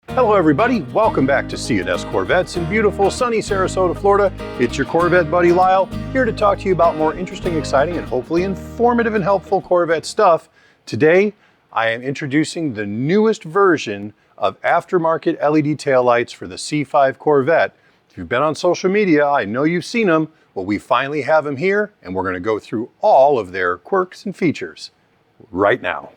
Hello everybody, welcome back to C&S Corvettes in beautiful sunny Sarasota, Florida. It's your Corvette buddy Lyle, here to talk to you about more interesting, exciting, and hopefully informative and helpful Corvette stuff. Today, I am introducing the newest version of aftermarket LED taillights for the C5 Corvette. If you've been on social media, I know you've seen them. Well, we finally have them here, and we're going to go through all of their quirks and features right now.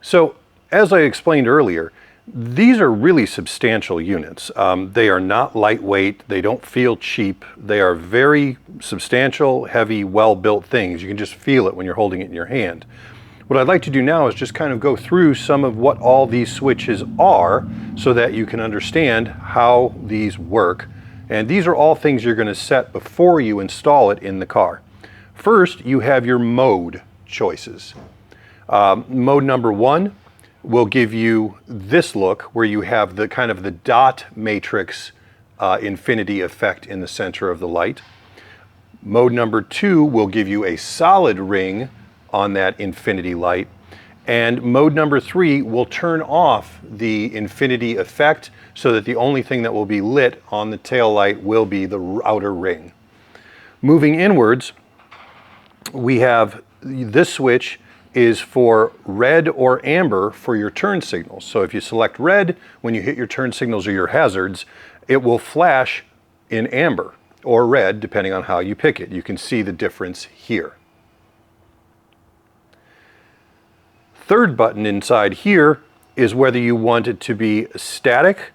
So, as I explained earlier, these are really substantial units. They are not lightweight, they don't feel cheap, they are very substantial, heavy, well-built things. You can just feel it when you're holding it in your hand. What I'd like to do now is just kind of go through some of what all these switches are so that you can understand how these work. And these are all things you're going to set before you install it in the car. First, you have your mode choices. Mode number 1 will give you this look where you have the kind of the dot matrix infinity effect in the center of the light. Mode number 2 will give you a solid ring on that infinity light. And mode number 3 will turn off the infinity effect so that the only thing that will be lit on the tail light will be the outer ring. Moving inwards, we have this switch is for red or amber for your turn signals. So if you select red, when you hit your turn signals or your hazards, it will flash in amber or red, depending on how you pick it. You can see the difference here. Third button inside here is whether you want it to be a static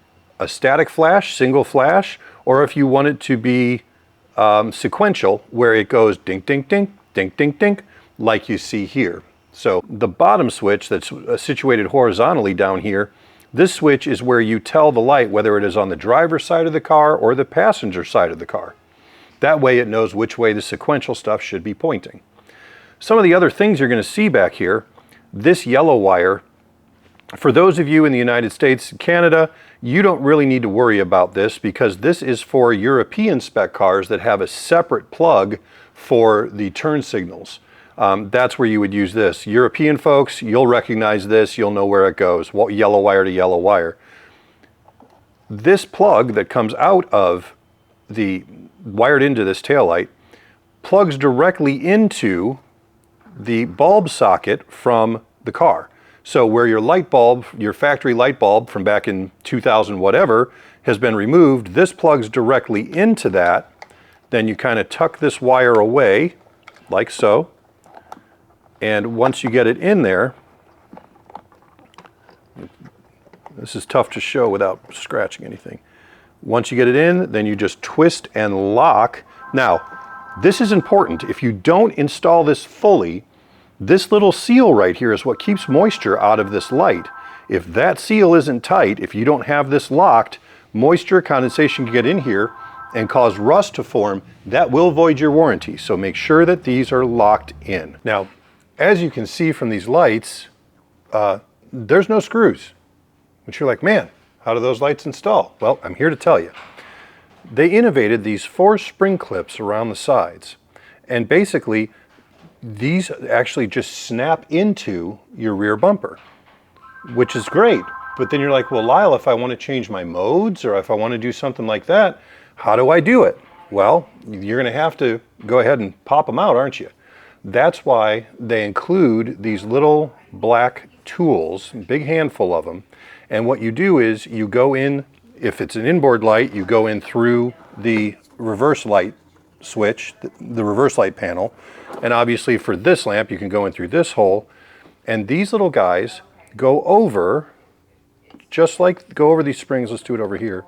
flash, single flash, or if you want it to be sequential, where it goes dink, dink, dink, dink, dink, dink, like you see here. So the bottom switch that's situated horizontally down here, this switch is where you tell the light whether it is on the driver's side of the car or the passenger side of the car. That way it knows which way the sequential stuff should be pointing. Some of the other things you're going to see back here, this yellow wire, for those of you in the United States and Canada, you don't really need to worry about this because this is for European spec cars that have a separate plug for the turn signals. That's where you would use this. European folks, you'll recognize this, you'll know where it goes, yellow wire to yellow wire. This plug that comes out of wired into this taillight plugs directly into the bulb socket from the car. So where your light bulb, your factory light bulb from back in 2000 whatever, has been removed, this plugs directly into that. Then you kind of tuck this wire away, like so. And once you get it in there, this is tough to show without scratching anything. Once you get it in, then you just twist and lock. Now, this is important. If you don't install this fully, this little seal right here is what keeps moisture out of this light. If that seal isn't tight, if you don't have this locked, moisture condensation can get in here and cause rust to form. That will void your warranty. So make sure that these are locked in. Now, as you can see from these lights, there's no screws, which you're like, man, how do those lights install? Well, I'm here to tell you. They innovated these 4 spring clips around the sides, and basically these actually just snap into your rear bumper, which is great. But then you're like, well, Lyle, if I want to change my modes or if I want to do something like that, how do I do it? Well, you're going to have to go ahead and pop them out, aren't you? That's why they include these little black tools, big handful of them. And what you do is you go in, if it's an inboard light, you go in through the reverse light switch, the reverse light panel. And obviously for this lamp, you can go in through this hole. And these little guys go over, go over these springs. Let's do it over here,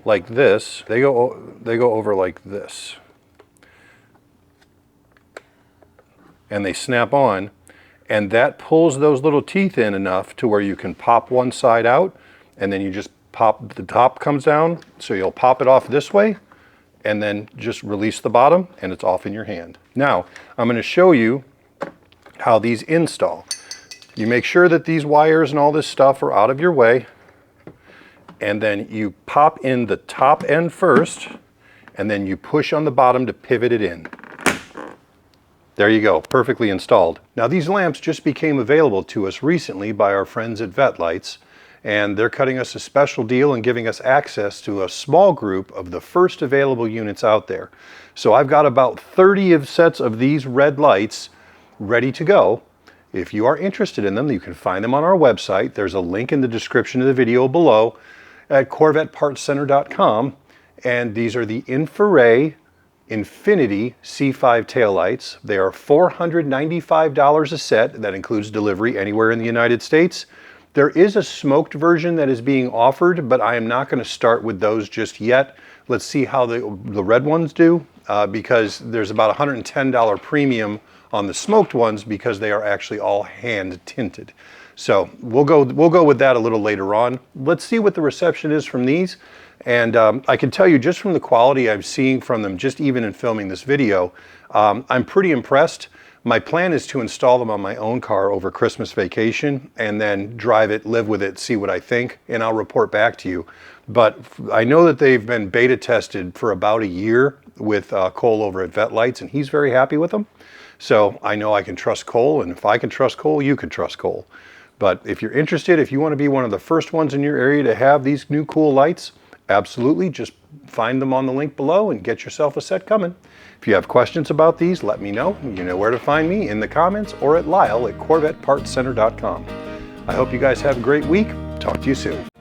like this. They go over like this. And they snap on, and that pulls those little teeth in enough to where you can pop one side out, and then you just pop, the top comes down, so you'll pop it off this way, and then just release the bottom and it's off in your hand. Now, I'm going to show you how these install. You make sure that these wires and all this stuff are out of your way, and then you pop in the top end first, and then you push on the bottom to pivot it in. There you go, perfectly installed. Now these lamps just became available to us recently by our friends at VETTE-LIGHTS, and they're cutting us a special deal and giving us access to a small group of the first available units out there. So I've got about 30 sets of these red lights ready to go. If you are interested in them, you can find them on our website. There's a link in the description of the video below at CorvettePartsCenter.com, and these are the infrared Infinity C5 taillights. They are $495 a set. That includes delivery anywhere in the United States. There is a smoked version that is being offered, but I am not going to start with those just yet. Let's see how the red ones do, because there's about $110 premium on the smoked ones because they are actually all hand tinted. So we'll go with that a little later on. Let's see what the reception is from these. And I can tell you just from the quality I'm seeing from them, just even in filming this video, I'm pretty impressed. My plan is to install them on my own car over Christmas vacation and then drive it, live with it, see what I think, and I'll report back to you. But I know that they've been beta tested for about a year with Cole over at VETTE-LIGHTS, and he's very happy with them. So I know I can trust Cole, and if I can trust Cole, you can trust Cole. But if you're interested, if you want to be one of the first ones in your area to have these new cool lights, absolutely, just find them on the link below and get yourself a set coming. If you have questions about these, let me know. You know where to find me in the comments or at Lyle at CorvettePartsCenter.com. I hope you guys have a great week. Talk to you soon.